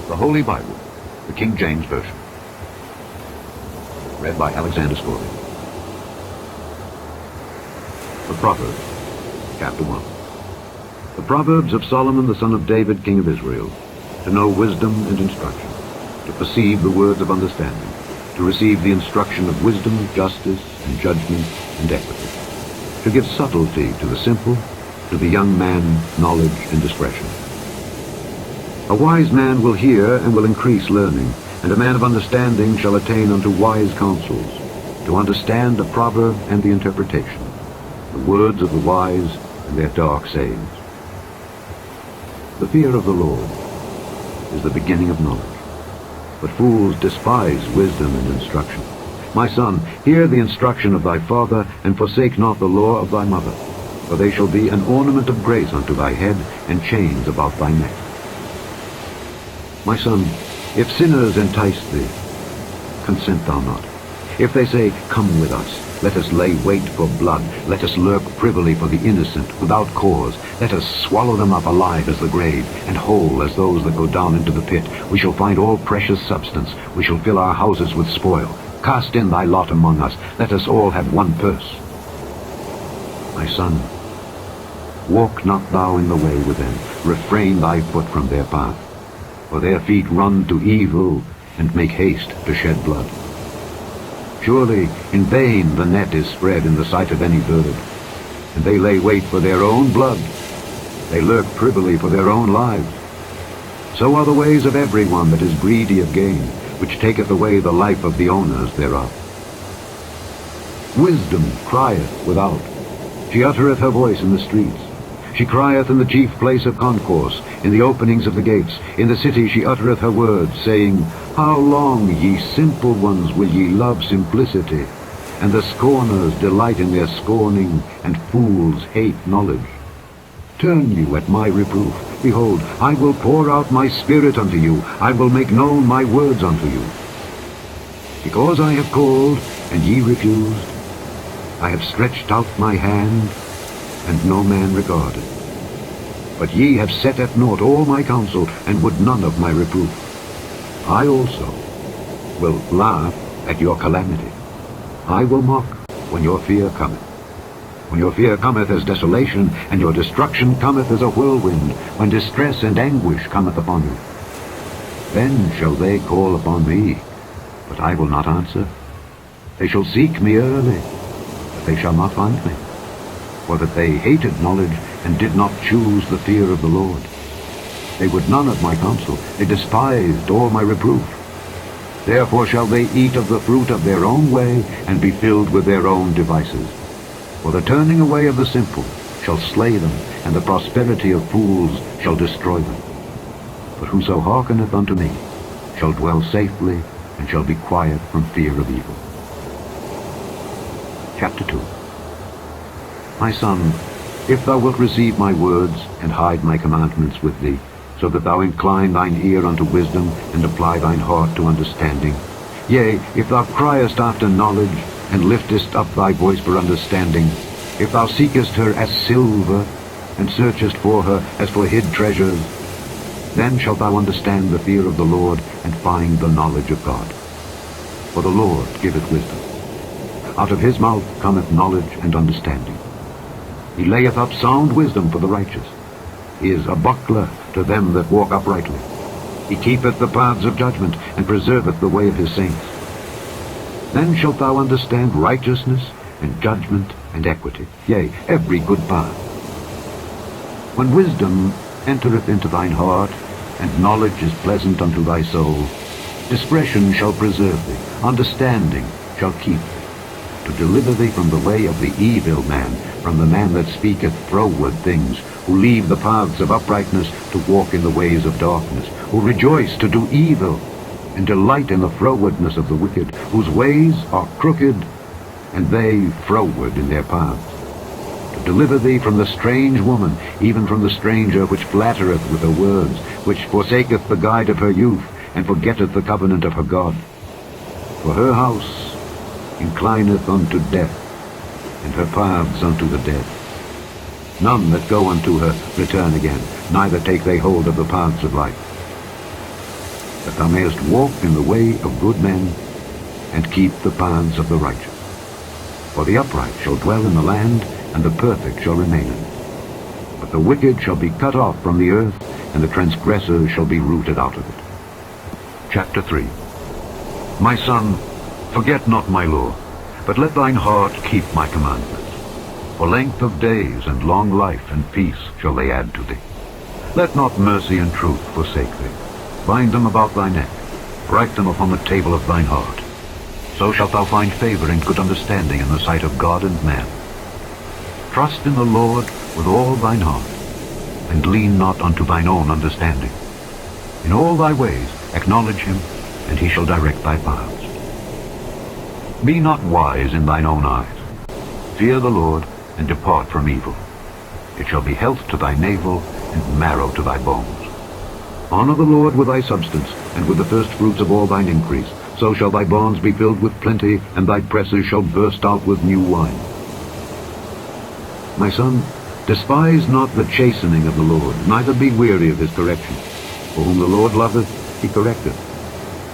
The Holy Bible, the King James Version. Read by Alexander Scorley. The Proverbs, Chapter 1. The Proverbs of Solomon the son of David, king of Israel, to know wisdom and instruction, to perceive the words of understanding, to receive the instruction of wisdom, justice, and judgment, and equity, to give subtlety to the simple, to the young man knowledge and discretion. A wise man will hear and will increase learning, and a man of understanding shall attain unto wise counsels, to understand the proverb and the interpretation, the words of the wise and their dark sayings. The fear of the Lord is the beginning of knowledge, but fools despise wisdom and instruction. My son, hear the instruction of thy father, and forsake not the law of thy mother, for they shall be an ornament of grace unto thy head, and chains about thy neck. My son, if sinners entice thee, consent thou not. If they say, Come with us, let us lay wait for blood, let us lurk privily for the innocent, without cause, let us swallow them up alive as the grave, and whole as those that go down into the pit. We shall find all precious substance, we shall fill our houses with spoil. Cast in thy lot among us, let us all have one purse. My son, walk not thou in the way with them, refrain thy foot from their path. For their feet run to evil, and make haste to shed blood. Surely in vain the net is spread in the sight of any bird, and they lay wait for their own blood. They lurk privily for their own lives. So are the ways of every one that is greedy of gain, which taketh away the life of the owners thereof. Wisdom crieth without, she uttereth her voice in the streets. She crieth in the chief place of concourse, in the openings of the gates. In the city she uttereth her words, saying, How long, ye simple ones, will ye love simplicity? And the scorners delight in their scorning, and fools hate knowledge. Turn you at my reproof. Behold, I will pour out my spirit unto you. I will make known my words unto you. Because I have called, and ye refused, I have stretched out my hand, and no man regarded. But ye have set at naught all my counsel, and would none of my reproof. I also will laugh at your calamity. I will mock when your fear cometh. When your fear cometh as desolation, and your destruction cometh as a whirlwind, when distress and anguish cometh upon you. Then shall they call upon me, but I will not answer. They shall seek me early, but they shall not find me. For that they hated knowledge, and did not choose the fear of the Lord. They would none of my counsel, they despised all my reproof. Therefore shall they eat of the fruit of their own way, and be filled with their own devices. For the turning away of the simple shall slay them, and the prosperity of fools shall destroy them. But whoso hearkeneth unto me shall dwell safely, and shall be quiet from fear of evil. Chapter 2. My son, if thou wilt receive my words, and hide my commandments with thee, so that thou incline thine ear unto wisdom, and apply thine heart to understanding, yea, if thou criest after knowledge, and liftest up thy voice for understanding, if thou seekest her as silver, and searchest for her as for hid treasures, then shalt thou understand the fear of the Lord, and find the knowledge of God. For the Lord giveth wisdom. Out of his mouth cometh knowledge and understanding. He layeth up sound wisdom for the righteous. He is a buckler to them that walk uprightly. He keepeth the paths of judgment, and preserveth the way of his saints. Then shalt thou understand righteousness, and judgment, and equity, yea, every good path. When wisdom entereth into thine heart, and knowledge is pleasant unto thy soul, discretion shall preserve thee, understanding shall keep thee, to deliver thee from the way of the evil man, from the man that speaketh froward things, who leave the paths of uprightness to walk in the ways of darkness, who rejoice to do evil, and delight in the frowardness of the wicked, whose ways are crooked, and they froward in their paths. To deliver thee from the strange woman, even from the stranger which flattereth with her words, which forsaketh the guide of her youth, and forgetteth the covenant of her God. For her house inclineth unto death, and her paths unto the dead. None that go unto her return again, neither take they hold of the paths of life. that thou mayest walk in the way of good men, and keep the paths of the righteous. For the upright shall dwell in the land, and the perfect shall remain in it. But the wicked shall be cut off from the earth, and the transgressor shall be rooted out of it. Chapter 3. My son, forget not my law, but let thine heart keep my commandments. For length of days and long life and peace shall they add to thee. Let not mercy and truth forsake thee. Bind them about thy neck, write them upon the table of thine heart. So shalt thou find favor and good understanding in the sight of God and man. Trust in the Lord with all thine heart, and lean not unto thine own understanding. In all thy ways acknowledge him, and he shall direct thy paths. Be not wise in thine own eyes. Fear the Lord, and depart from evil. It shall be health to thy navel, and marrow to thy bones. Honor the Lord with thy substance, and with the first fruits of all thine increase. So shall thy barns be filled with plenty, and thy presses shall burst out with new wine. My son, despise not the chastening of the Lord, neither be weary of his correction. For whom the Lord loveth, he correcteth,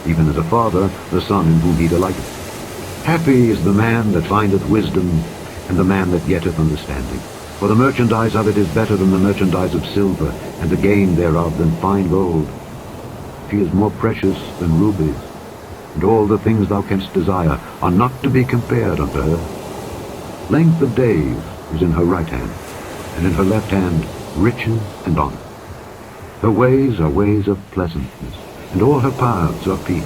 even as a father the son in whom he delighteth. Happy is the man that findeth wisdom, and the man that getteth understanding. For the merchandise of it is better than the merchandise of silver, and the gain thereof than fine gold. She is more precious than rubies, and all the things thou canst desire are not to be compared unto her. Length of days is in her right hand, and in her left hand riches and honor. Her ways are ways of pleasantness, and all her paths are peace.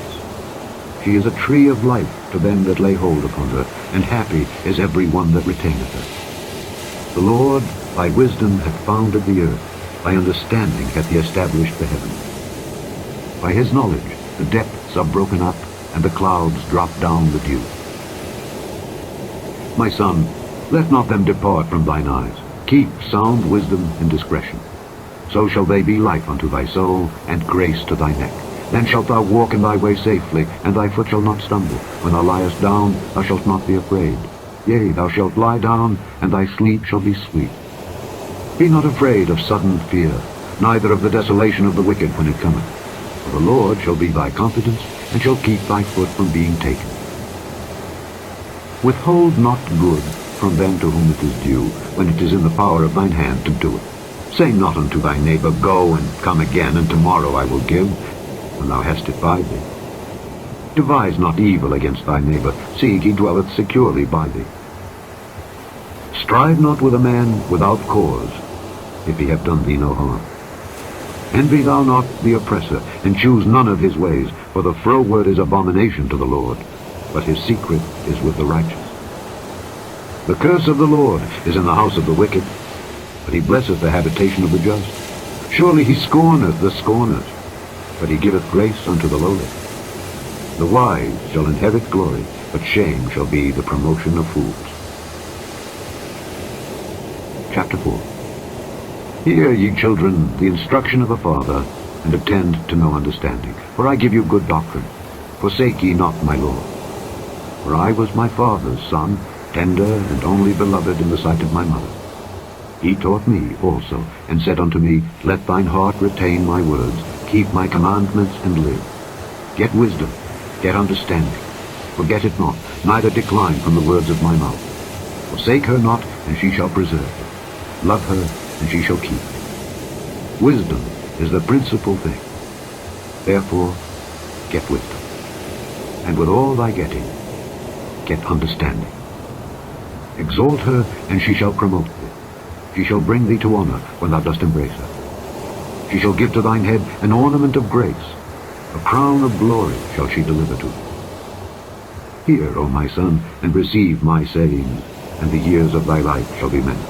She is a tree of life to them that lay hold upon her, and happy is every one that retaineth her. The Lord by wisdom hath founded the earth, by understanding hath he established the heavens. By his knowledge the depths are broken up, and the clouds drop down the dew. My son, let not them depart from thine eyes. Keep sound wisdom and discretion. So shall they be life unto thy soul, and grace to thy neck. Then shalt thou walk in thy way safely, and thy foot shall not stumble. When thou liest down, thou shalt not be afraid. Yea, thou shalt lie down, and thy sleep shall be sweet. Be not afraid of sudden fear, neither of the desolation of the wicked when it cometh. For the Lord shall be thy confidence, and shall keep thy foot from being taken. Withhold not good from them to whom it is due, when it is in the power of thine hand to do it. Say not unto thy neighbor, Go and come again, and tomorrow I will give, when thou hast it by thee. Devise not evil against thy neighbor, see, he dwelleth securely by thee. Strive not with a man without cause, if he have done thee no harm. Envy thou not the oppressor, and choose none of his ways, for the froward is abomination to the Lord, but his secret is with the righteous. The curse of the Lord is in the house of the wicked, but he blesseth the habitation of the just. Surely he scorneth the scorners, but he giveth grace unto the lowly. The wise shall inherit glory, but shame shall be the promotion of fools. Chapter 4. Hear, ye children, the instruction of a father, and attend to no understanding. For I give you good doctrine. Forsake ye not my law. For I was my father's son, tender and only beloved in the sight of my mother. He taught me also, and said unto me, Let thine heart retain my words, keep my commandments, and live. Get wisdom, get understanding. Forget it not, neither decline from the words of my mouth. Forsake her not, and she shall preserve thee. Love her, and she shall keep thee. Wisdom is the principal thing. Therefore, get wisdom. And with all thy getting, get understanding. Exalt her, and she shall promote thee. She shall bring thee to honor when thou dost embrace her. She shall give to thine head an ornament of grace. A crown of glory shall she deliver to thee. Hear, O my son, and receive my sayings, and the years of thy life shall be many.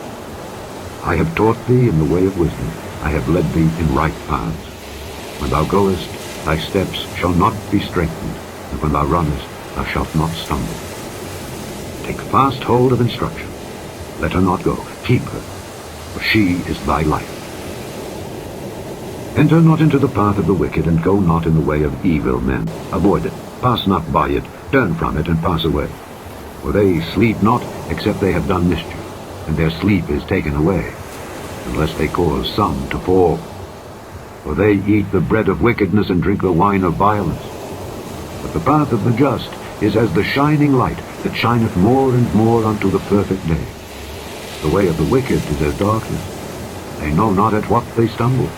I have taught thee in the way of wisdom. I have led thee in right paths. When thou goest, thy steps shall not be straitened, and when thou runnest, thou shalt not stumble. Take fast hold of instruction. Let her not go. Keep her, for she is thy life. Enter not into the path of the wicked, and go not in the way of evil men. Avoid it. Pass not by it. Turn from it, and pass away. For they sleep not, except they have done mischief, and their sleep is taken away, unless they cause some to fall. For they eat the bread of wickedness and drink the wine of violence. But the path of the just is as the shining light that shineth more and more unto the perfect day. The way of the wicked is as darkness. They know not at what they stumble.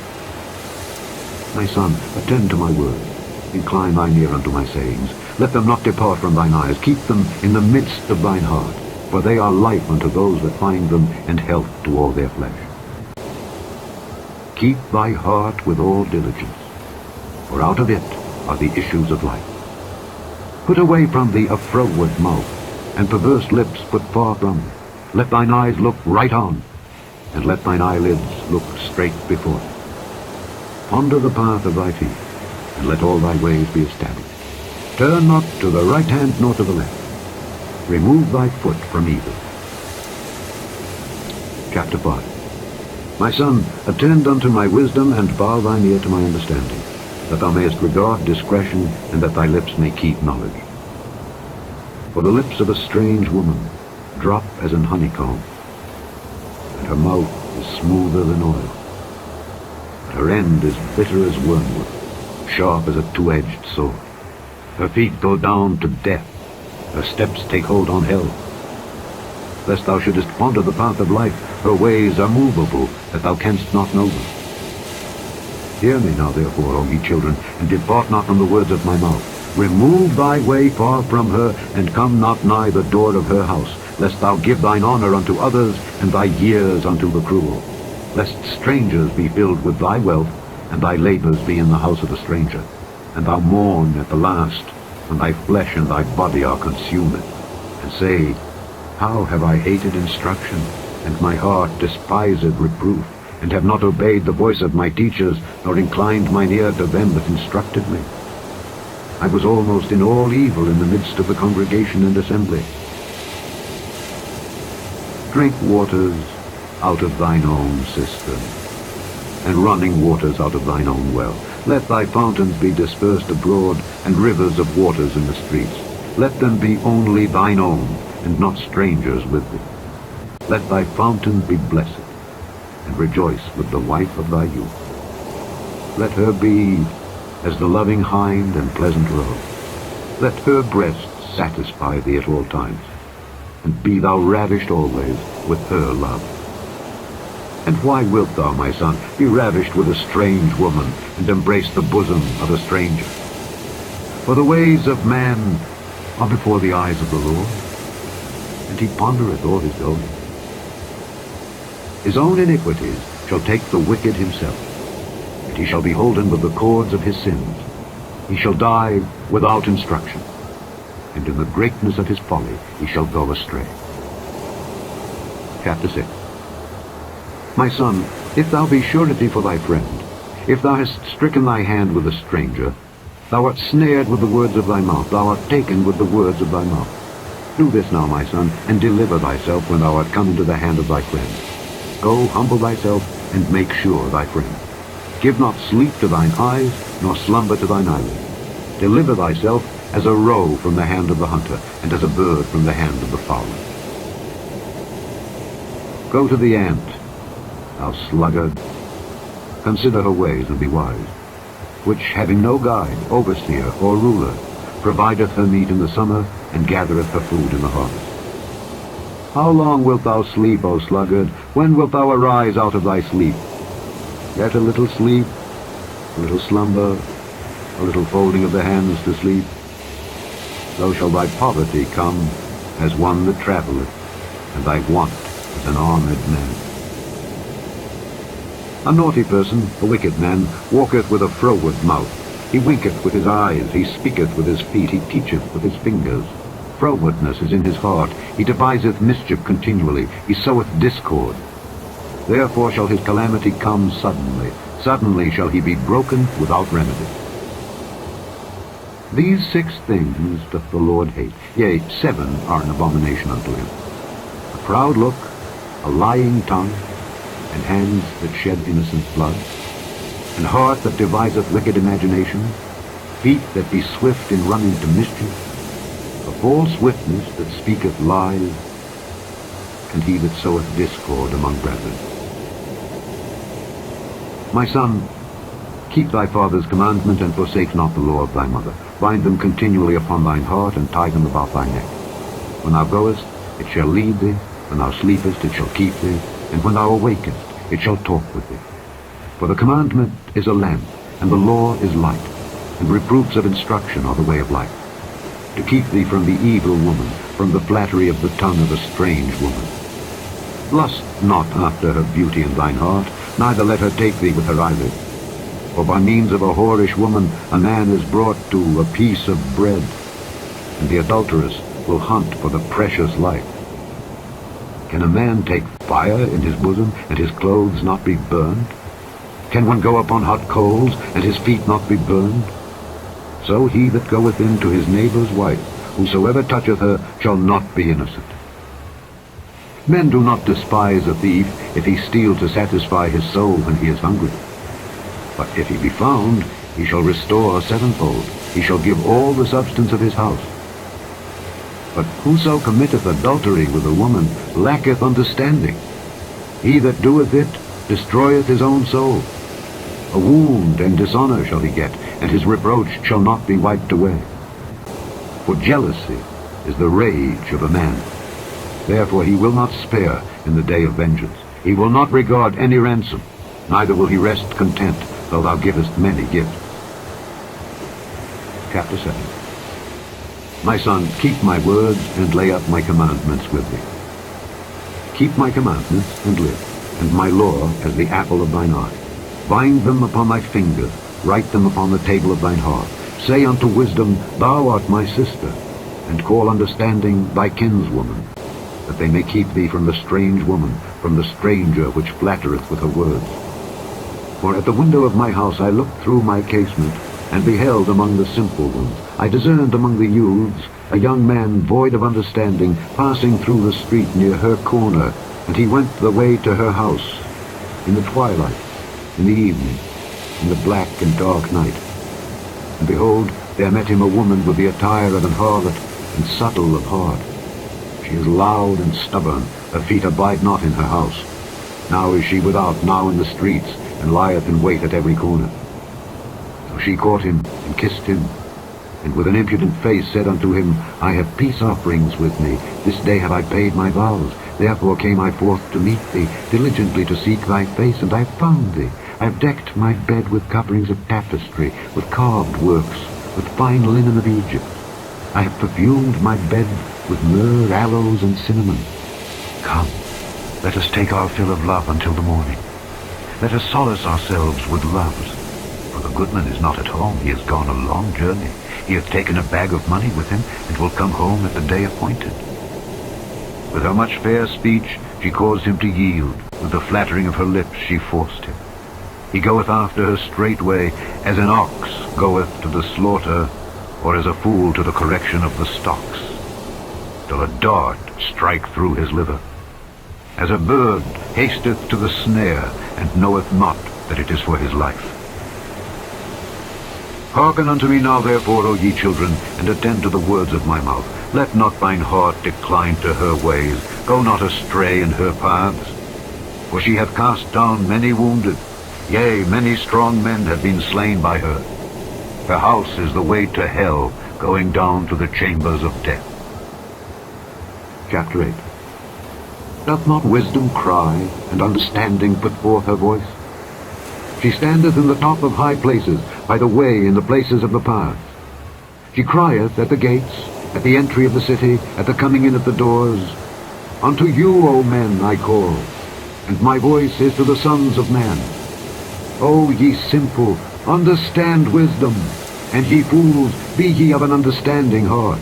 My son, attend to my words. Incline thine ear unto my sayings. Let them not depart from thine eyes. Keep them in the midst of thine heart. For they are life unto those that find them, and health to all their flesh. Keep thy heart with all diligence, for out of it are the issues of life. Put away from thee a froward mouth, and perverse lips put far from thee. Let thine eyes look right on, and let thine eyelids look straight before thee. Ponder the path of thy feet, and let all thy ways be established. Turn not to the right hand nor to the left. Remove thy foot from evil. Chapter 5. My son, attend unto my wisdom, and bow thine ear to my understanding, that thou mayest regard discretion, and that thy lips may keep knowledge. For the lips of a strange woman drop as an honeycomb, and her mouth is smoother than oil. But her end is bitter as wormwood, sharp as a two-edged sword. Her feet go down to death, her steps take hold on hell. Lest thou shouldest ponder the path of life, her ways are movable, that thou canst not know them. Hear me now therefore, O ye children, and depart not from the words of my mouth. Remove thy way far from her, and come not nigh the door of her house, lest thou give thine honor unto others, and thy years unto the cruel. Lest strangers be filled with thy wealth, and thy labors be in the house of a stranger, and thou mourn at the last, when thy flesh and thy body are consumed, and say, How have I hated instruction, and my heart despised reproof, and have not obeyed the voice of my teachers, nor inclined mine ear to them that instructed me. I was almost in all evil in the midst of the congregation and assembly. Drink waters out of thine own cistern, and running waters out of thine own well. Let thy fountains be dispersed abroad, and rivers of waters in the streets. Let them be only thine own, and not strangers with thee. Let thy fountain be blessed, and rejoice with the wife of thy youth. Let her be as the loving hind and pleasant roe. Let her breast satisfy thee at all times, and be thou ravished always with her love. And why wilt thou, my son, be ravished with a strange woman, and embrace the bosom of a stranger? For the ways of man are before the eyes of the Lord, and he pondereth all his goings. His own iniquities shall take the wicked himself, and he shall be holden with the cords of his sins. He shall die without instruction, and in the greatness of his folly he shall go astray. Chapter 6. My son, if thou be surety for thy friend, if thou hast stricken thy hand with a stranger, thou art snared with the words of thy mouth, thou art taken with the words of thy mouth. Do this now, my son, and deliver thyself when thou art come into the hand of thy friend. Go, humble thyself, and make sure thy friend. Give not sleep to thine eyes, nor slumber to thine eyelids. Deliver thyself as a roe from the hand of the hunter, and as a bird from the hand of the fowler. Go to the ant, thou sluggard, consider her ways and be wise, which, having no guide, overseer, or ruler, provideth her meat in the summer, and gathereth her food in the harvest. How long wilt thou sleep, O sluggard? When wilt thou arise out of thy sleep? Yet a little sleep, a little slumber, a little folding of the hands to sleep. So shall thy poverty come as one that travelleth, and thy want as an armed man. A naughty person, a wicked man, walketh with a froward mouth. He winketh with his eyes, he speaketh with his feet, he teacheth with his fingers. Frowardness is in his heart, he deviseth mischief continually, he soweth discord. Therefore shall his calamity come suddenly, suddenly shall he be broken without remedy. These 6 things doth the Lord hate, yea, 7 are an abomination unto him: a proud look, a lying tongue, and hands that shed innocent blood, and heart that deviseth wicked imagination, feet that be swift in running to mischief, a false witness that speaketh lies, and he that soweth discord among brethren. My son, Keep thy father's commandment, and forsake not the law of thy mother. Bind them continually upon thine heart, and tie them about thy neck. When thou goest, it shall lead thee. When thou sleepest, it shall keep thee. And when thou awakest, it shall talk with thee. For the commandment is a lamp, and the law is light, and reproofs of instruction are the way of life. To keep thee from the evil woman, from the flattery of the tongue of a strange woman. Lust not after her beauty in thine heart, neither let her take thee with her eyelids. For by means of a whorish woman a man is brought to a piece of bread, and the adulteress will hunt for the precious life. Can a man take fire in his bosom, and his clothes not be burned? Can one go upon hot coals, and his feet not be burned? So he that goeth in to his neighbour's wife, whosoever toucheth her, shall not be innocent. Men do not despise a thief if he steal to satisfy his soul when he is hungry. But if he be found, he shall restore sevenfold. He shall give all the substance of his house. But whoso committeth adultery with a woman lacketh understanding. He that doeth it destroyeth his own soul. A wound and dishonor shall he get, and his reproach shall not be wiped away. For jealousy is the rage of a man. Therefore he will not spare in the day of vengeance. He will not regard any ransom, neither will he rest content, though thou givest many gifts. Chapter 7. My son, keep my words, and lay up my commandments with thee. Keep my commandments, and live, and my law as the apple of thine eye. Bind them upon thy finger, write them upon the table of thine heart. Say unto wisdom, Thou art my sister, and call understanding thy kinswoman, that they may keep thee from the strange woman, from the stranger which flattereth with her words. For at the window of my house I looked through my casement, and beheld among the simple ones. I discerned among the youths a young man void of understanding, passing through the street near her corner, and he went the way to her house, in the twilight, in the evening, in the black and dark night. And behold, there met him a woman with the attire of an harlot, and subtle of heart. She is loud and stubborn, her feet abide not in her house. Now is she without, now in the streets, and lieth in wait at every corner. So she caught him, and kissed him, and with an impudent face said unto him, I have peace offerings with me, this day have I paid my vows. Therefore came I forth to meet thee, diligently to seek thy face, and I have found thee. I have decked my bed with coverings of tapestry, with carved works, with fine linen of Egypt. I have perfumed my bed with myrrh, aloes, and cinnamon. Come, let us take our fill of love until the morning. Let us solace ourselves with loves. For the goodman is not at home, he has gone a long journey. He hath taken a bag of money with him, and will come home at the day appointed. With her much fair speech she caused him to yield, with the flattering of her lips she forced him. He goeth after her straightway, as an ox goeth to the slaughter, or as a fool to the correction of the stocks, till a dart strike through his liver. As a bird hasteth to the snare, and knoweth not that it is for his life. Hearken unto me now therefore, O ye children, and attend to the words of my mouth. Let not thine heart decline to her ways, go not astray in her paths. For she hath cast down many wounded, yea, many strong men have been slain by her. Her house is the way to hell, going down to the chambers of death. Chapter 8. Doth not wisdom cry, and understanding put forth her voice? She standeth in the top of high places, by the way in the places of the paths. She crieth at the gates, at the entry of the city, at the coming in at the doors. Unto you, O men, I call, and my voice is to the sons of man. O ye simple, understand wisdom, and ye fools, be ye of an understanding heart.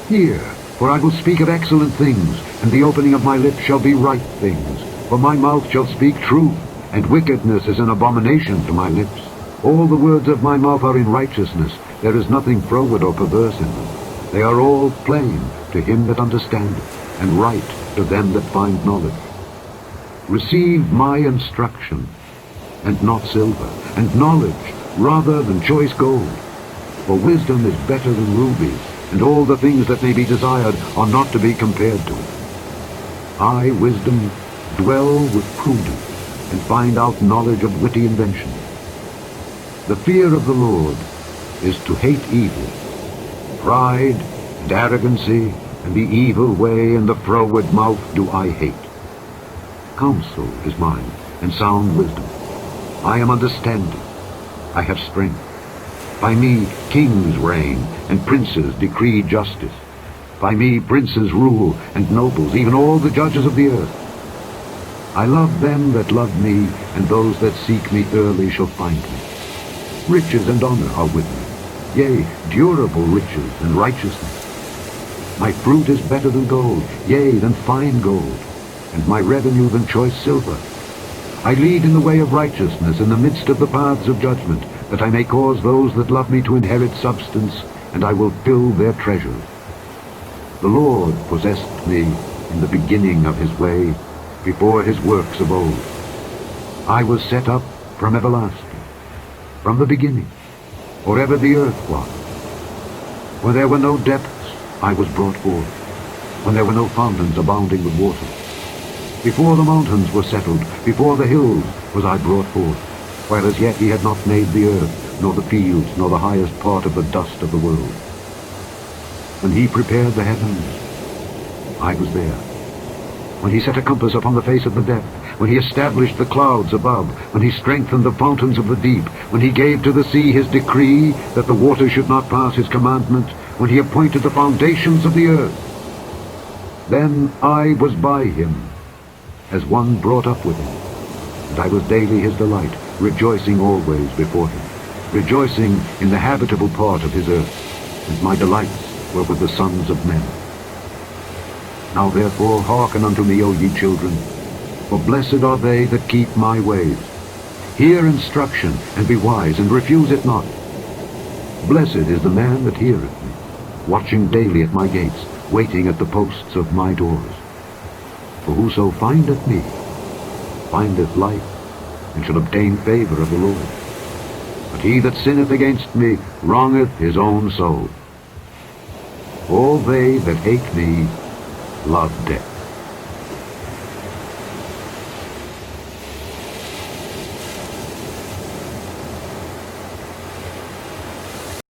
Hear, for I will speak of excellent things, and the opening of my lips shall be right things. For my mouth shall speak truth, and wickedness is an abomination to my lips. All the words of my mouth are in righteousness, there is nothing froward or perverse in them. They are all plain to him that understandeth, and right to them that find knowledge. Receive my instruction, and not silver, and knowledge rather than choice gold. For wisdom is better than rubies, and all the things that may be desired are not to be compared to it. I, wisdom, dwell with prudence, and find out knowledge of witty invention. The fear of the Lord is to hate evil. Pride and arrogancy and the evil way and the froward mouth do I hate. Counsel is mine, and sound wisdom. I am understanding. I have strength. By me kings reign, and princes decree justice. By me princes rule, and nobles, even all the judges of the earth. I love them that love me, and those that seek me early shall find me. Riches and honor are with me, yea, durable riches and righteousness. My fruit is better than gold, yea, than fine gold, and my revenue than choice silver. I lead in the way of righteousness in the midst of the paths of judgment, that I may cause those that love me to inherit substance, and I will fill their treasures. The Lord possessed me in the beginning of his way, before his works of old. I was set up from everlasting, from the beginning, or ever the earth was. When there were no depths, I was brought forth, when there were no fountains abounding with water. Before the mountains were settled, before the hills was I brought forth, while as yet he had not made the earth, nor the fields, nor the highest part of the dust of the world. When he prepared the heavens, I was there. When he set a compass upon the face of the depth, when he established the clouds above, when he strengthened the fountains of the deep, when he gave to the sea his decree that the waters should not pass his commandment, when he appointed the foundations of the earth. Then I was by him, as one brought up with him, and I was daily his delight, rejoicing always before him, rejoicing in the habitable part of his earth, and my delights were with the sons of men. Now therefore hearken unto me, O ye children, for blessed are they that keep my ways. Hear instruction, and be wise, and refuse it not. Blessed is the man that heareth me, watching daily at my gates, waiting at the posts of my doors. For whoso findeth me, findeth life, and shall obtain favor of the Lord. But he that sinneth against me wrongeth his own soul. All they that hate me love death.